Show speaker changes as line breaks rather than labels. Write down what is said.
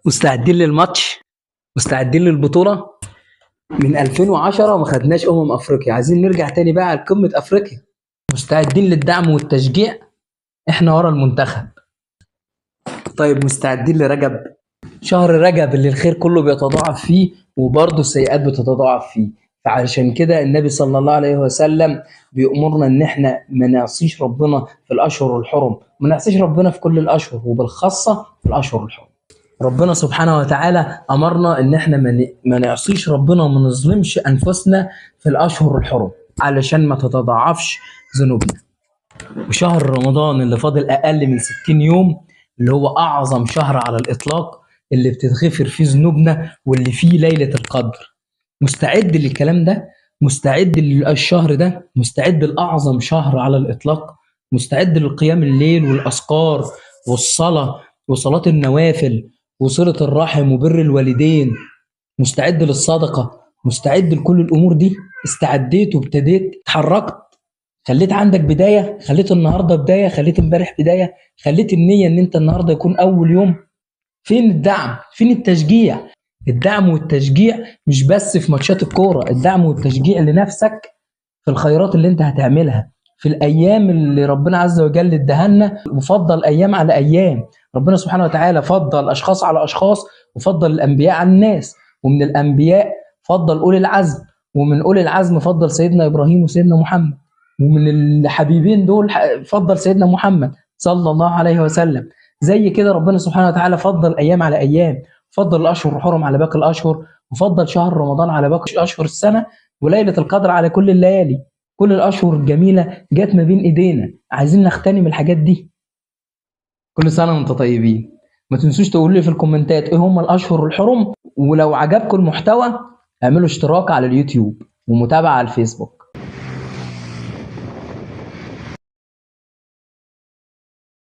مستعدين للماتش؟ مستعدين للبطولة؟ من 2010 ما خدناش افريقيا، عايزين نرجع تاني بقى على قمة افريقيا. مستعدين للدعم والتشجيع؟ احنا ورا المنتخب. طيب مستعدين لرجب؟ شهر رجب اللي الخير كله بيتضاعف فيه وبرضه السيئات بتتضاعف فيه، فعلشان كده النبي صلى الله عليه وسلم بيأمرنا ان احنا ما نعصيش ربنا في الاشهر الحرم، ما نعصيش ربنا في كل الاشهر وبالخاصة في الاشهر الحرم. ربنا سبحانه وتعالى امرنا ان احنا ما نعصيش ربنا وما نظلمش انفسنا في الاشهر الحرم علشان ما تتضاعفش ذنوبنا. وشهر رمضان اللي فاضل اقل من 60 يوم، اللي هو اعظم شهر على الاطلاق، اللي بتتغفر فيه ذنوبنا واللي فيه ليلة القدر. مستعد للكلام ده؟ مستعد للشهر ده؟ مستعد لأعظم شهر على الإطلاق؟ مستعد للقيام الليل والأذكار والصلاة وصلاة النوافل وصلة الرحم وبر الوالدين؟ مستعد للصدقة؟ مستعد لكل الأمور دي؟ استعديت وابتديت اتحركت؟ خليت عندك بداية؟ خليت النهاردة بداية؟ خليت امبارح بداية؟ خليت النية ان انت النهاردة يكون اول يوم؟ فين الدعم؟ فين التشجيع؟ الدعم والتشجيع مش بس في ماتشات الكورة، الدعم والتشجيع لنفسك في الخيرات اللي انت هتعملها في الايام اللي ربنا عز وجل ادهلنا، وفضل ايام على ايام. ربنا سبحانه وتعالى فضل اشخاص على اشخاص، وفضل الانبياء على الناس، ومن الانبياء فضل اولي العزم، ومن اولي العزم فضل سيدنا ابراهيم وسيدنا محمد، ومن الحبيبين دول فضل سيدنا محمد صلى الله عليه وسلم. زي كده ربنا سبحانه وتعالى فضل ايام على ايام، فضل الاشهر الحرم على باقي الاشهر، وفضل شهر رمضان على باقي اشهر السنه، وليله القدر على كل الليالي. كل الاشهر الجميله جت ما بين ايدينا، عايزين نغتنم الحاجات دي. كل سنه وانتم طيبين. ما تنسوش تقولوا لي في الكومنتات ايه هم الاشهر الحرم، ولو عجبكم المحتوى اعملوا اشتراك على اليوتيوب ومتابعه على الفيسبوك.